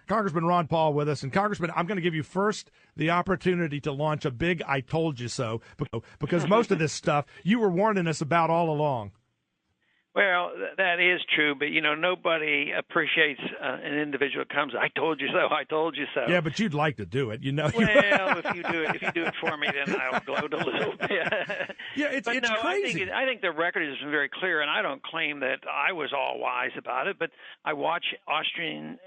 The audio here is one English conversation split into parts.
Congressman Ron Paul with us. And Congressman, I'm going to give you first the opportunity to launch a big I told you so, because most of this stuff you were warning us about all along. Well, that is true, but nobody appreciates an individual that comes. I told you so. I told you so. Yeah, but you'd like to do it, Well, if you do it for me, then I'll gloat a little bit. Yeah, it's crazy. I think the record is very clear, and I don't claim that I was all wise about it, but I watch Austrian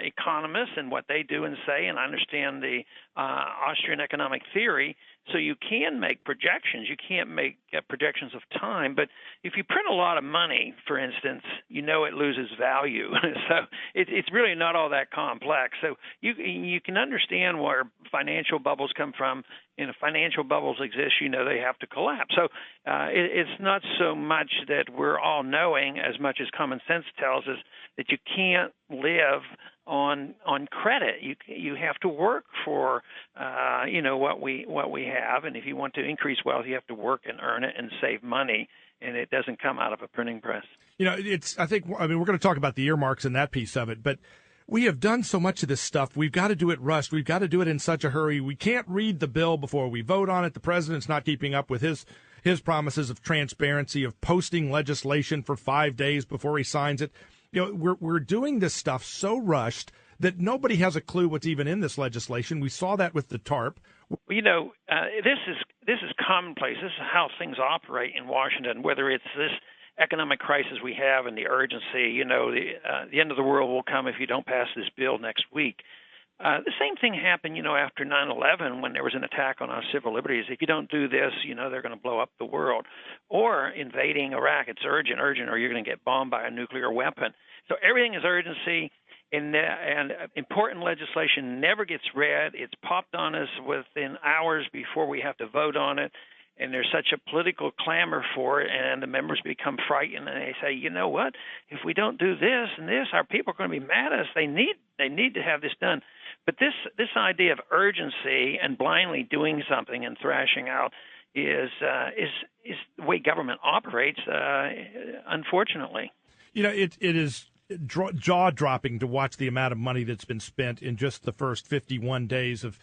economists and what they do and say, and I understand the Austrian economic theory. So you can make projections. You can't make projections of time. But if you print a lot of money, for instance, it loses value. So it's really not all that complex. So you can understand where financial bubbles come from. And if financial bubbles exist, they have to collapse. So it's not so much that we're all knowing as much as common sense tells us that you can't live on credit. You have to work for what we have, and if you want to increase wealth, you have to work and earn it and save money, and it doesn't come out of a printing press. We're going to talk about the earmarks and that piece of it, but we have done so much of this stuff. We've got to do it rushed. We've got to do it in such a hurry. We can't read the bill before we vote on it. The president's not keeping up with his promises of transparency, of posting legislation for 5 days before he signs it. We're doing this stuff so rushed that nobody has a clue what's even in this legislation. We saw that with the TARP. This is commonplace. This is how things operate in Washington, whether it's this economic crisis we have and the urgency, the end of the world will come if you don't pass this bill next week. The same thing happened, after 9/11 when there was an attack on our civil liberties. If you don't do this, they're going to blow up the world. Or invading Iraq, it's urgent, or you're going to get bombed by a nuclear weapon. So everything is urgency, and important legislation never gets read. It's popped on us within hours before we have to vote on it. And there's such a political clamor for it, and the members become frightened, and they say, you know what? If we don't do this and this, our people are going to be mad at us. They need to have this done. But this idea of urgency and blindly doing something and thrashing out is the way government operates, unfortunately. It is jaw-dropping to watch the amount of money that's been spent in just the first 51 days of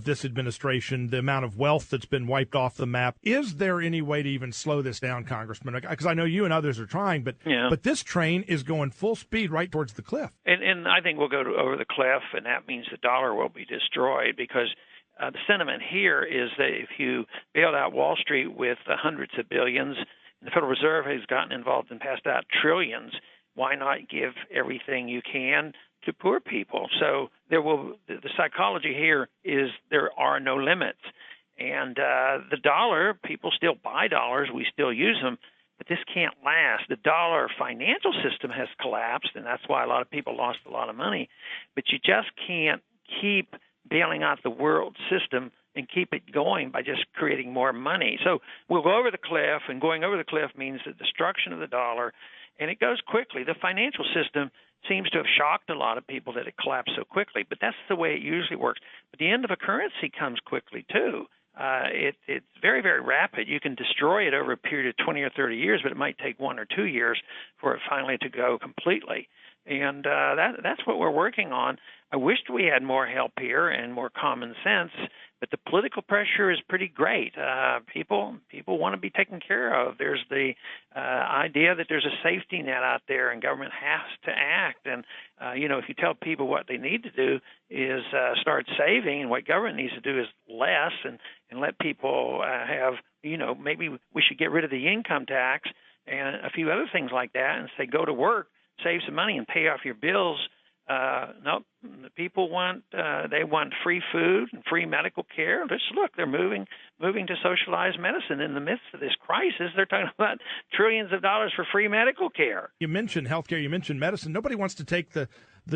this administration, the amount of wealth that's been wiped off the map. Is there any way to even slow this down, Congressman? Because I know you and others are trying, but this train is going full speed right towards the cliff. And I think we'll go over the cliff, and that means the dollar will be destroyed because the sentiment here is that if you bailed out Wall Street with hundreds of billions, and the Federal Reserve has gotten involved and passed out trillions, why not give everything you can to poor people? So the psychology here is there are no limits. And the dollar, people still buy dollars, we still use them, but this can't last. The dollar financial system has collapsed, and that's why a lot of people lost a lot of money. But you just can't keep bailing out the world system and keep it going by just creating more money. So we'll go over the cliff, and going over the cliff means the destruction of the dollar, and it goes quickly. The financial system seems to have shocked a lot of people that it collapsed so quickly, but that's the way it usually works. But the end of a currency comes quickly, too. It's very, very rapid. You can destroy it over a period of 20 or 30 years, but it might take 1 or 2 years for it finally to go completely. And that's what we're working on. I wished we had more help here and more common sense, but the political pressure is pretty great. People want to be taken care of. There's the idea that there's a safety net out there and government has to act. And, if you tell people what they need to do is start saving, and what government needs to do is less and let people have, maybe we should get rid of the income tax and a few other things like that and say go to work, save some money, and pay off your bills. Nope. The people want free food and free medical care. Just look, they're moving to socialized medicine in the midst of this crisis. They're talking about trillions of dollars for free medical care. You mentioned healthcare. You mentioned medicine. Nobody wants to take the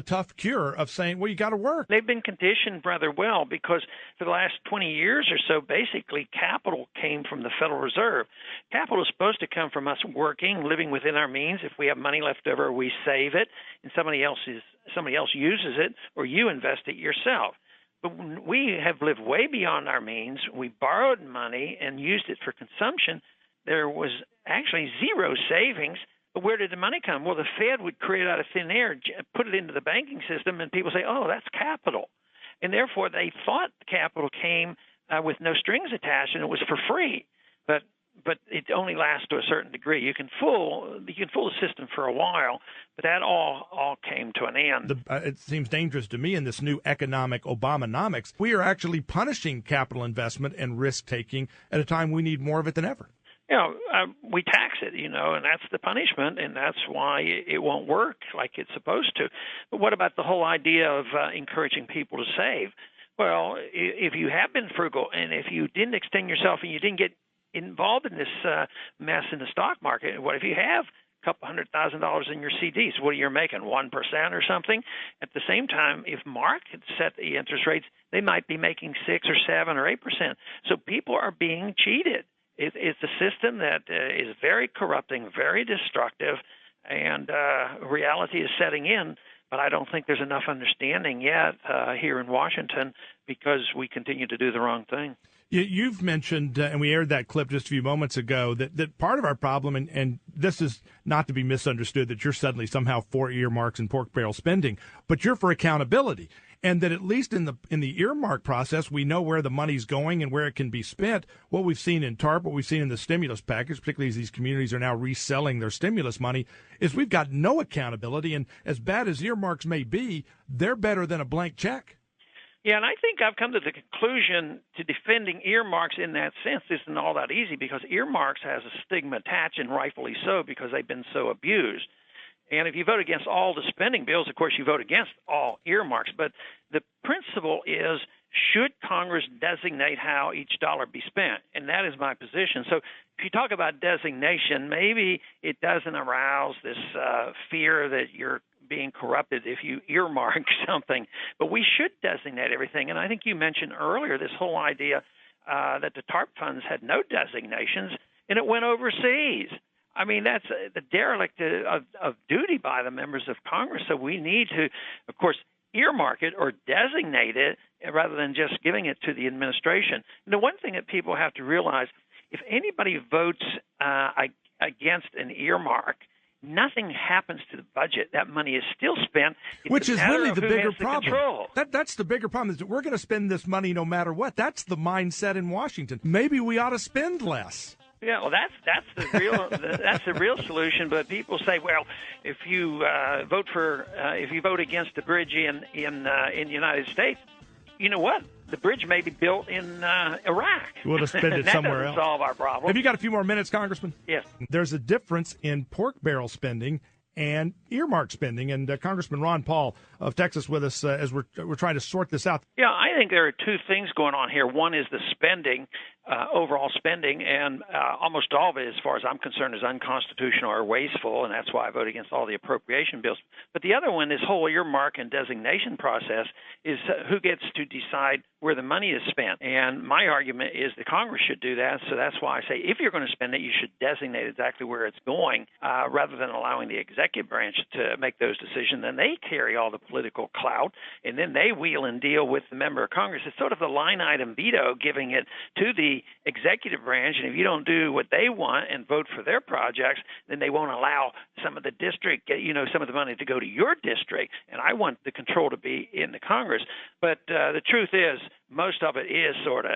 tough cure of saying, well, you got to work. They've been conditioned rather well because for the last 20 years or so, basically capital came from the Federal Reserve. Capital is supposed to come from us working, living within our means. If we have money left over, we save it, and somebody else uses it, or you invest it yourself. But when we have lived way beyond our means, we borrowed money and used it for consumption, there was actually zero savings But where did the money come? Well, the Fed would create it out of thin air, put it into the banking system, and people say, oh, that's capital. And therefore, they thought the capital came with no strings attached, and it was for free. But it only lasts to a certain degree. You can fool the system for a while, but that all came to an end. It seems dangerous to me in this new economic Obamonomics. We are actually punishing capital investment and risk taking at a time we need more of it than ever. We tax it, and that's the punishment, and that's why it won't work like it's supposed to. But what about the whole idea of encouraging people to save? Well, if you have been frugal and if you didn't extend yourself and you didn't get involved in this mess in the stock market, what if you have a couple $100,000 in your CDs? What are you making, 1% or something? At the same time, if Mark had set the interest rates, they might be making 6 or 7 or 8%. So people are being cheated. It's a system that is very corrupting, very destructive, and reality is setting in. But I don't think there's enough understanding yet here in Washington because we continue to do the wrong thing. You've mentioned, and we aired that clip just a few moments ago, that part of our problem, and this is not to be misunderstood, that you're suddenly somehow for earmarks and pork barrel spending, but you're for accountability. And that at least in the earmark process, we know where the money's going and where it can be spent. What we've seen in TARP, what we've seen in the stimulus package, particularly as these communities are now reselling their stimulus money, is we've got no accountability. And as bad as earmarks may be, they're better than a blank check. Yeah, and I think I've come to the conclusion to defending earmarks in that sense isn't all that easy because earmarks has a stigma attached, and rightfully so, because they've been so abused. And if you vote against all the spending bills, of course, you vote against all earmarks. But the principle is, should Congress designate how each dollar be spent? And that is my position. So if you talk about designation, maybe it doesn't arouse this fear that you're being corrupted if you earmark something. But we should designate everything. And I think you mentioned earlier this whole idea that the TARP funds had no designations, and it went overseas. I mean, that's the derelict of duty by the members of Congress. So we need to, of course, earmark it or designate it rather than just giving it to the administration. And the one thing that people have to realize, if anybody votes against an earmark, nothing happens to the budget. That money is still spent. Which is really the bigger problem. That's the bigger problem, is that we're going to spend this money no matter what. That's the mindset in Washington. Maybe we ought to spend less. Yeah, well, that's the real solution. But people say, well, if you vote against the bridge in the United States, you know what? The bridge may be built in Iraq. We'll just spend it somewhere else. That doesn't solve our problem. Have you got a few more minutes, Congressman? Yes. There's a difference in pork barrel spending and earmark spending, and Congressman Ron Paul of Texas with us as we're trying to sort this out. Yeah, I think there are two things going on here. One is the spending, overall spending, and almost all of it, as far as I'm concerned, is unconstitutional or wasteful, and that's why I vote against all the appropriation bills. But the other one, this whole earmark and designation process, is who gets to decide where the money is spent. And my argument is that Congress should do that, so that's why I say if you're going to spend it, you should designate exactly where it's going rather than allowing the executive branch to make those decisions. Then they carry all the political clout, and then they wheel and deal with the member of Congress. It's sort of the line item veto, giving it to the executive branch, and if you don't do what they want and vote for their projects, then they won't allow some of the district, some of the money to go to your district, and I want the control to be in the Congress. But the truth is, most of it is sort of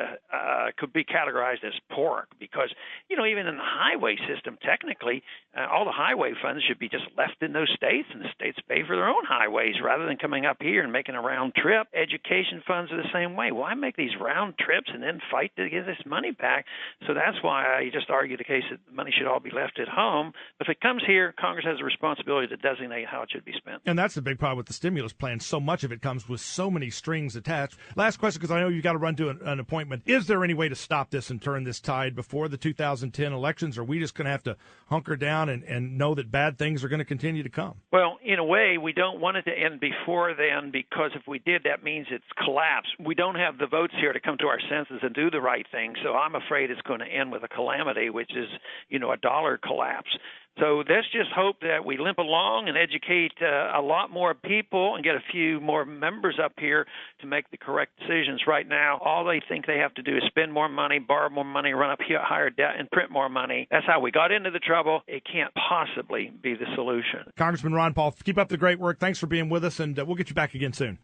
could be categorized as pork because, even in the highway system, technically, all the highway funds should be just left in those states, and the states pay for their own highways rather than coming up here and making a round trip. Education funds are the same way. Why make these round trips and then fight to get this money back? So that's why I just argue the case that the money should all be left at home. But if it comes here, Congress has a responsibility to designate how it should be spent. And that's the big problem with the stimulus plan. So much of it comes with so many strings attached. Last question, because I know you've got to run to an appointment. Is there any way to stop this and turn this tide before the 2010 elections? Or are we just going to have to hunker down and know that bad things are going to continue to come? Well, in a way, we don't want it to end before then, because if we did, that means it's collapsed. We don't have the votes here to come to our senses and do the right thing, so I'm afraid it's going to end with a calamity, which is, a dollar collapse. So let's just hope that we limp along and educate a lot more people and get a few more members up here to make the correct decisions. Right now, all they think they have to do is spend more money, borrow more money, run up higher debt, and print more money. That's how we got into the trouble. It can't possibly be the solution. Congressman Ron Paul, keep up the great work. Thanks for being with us, and we'll get you back again soon.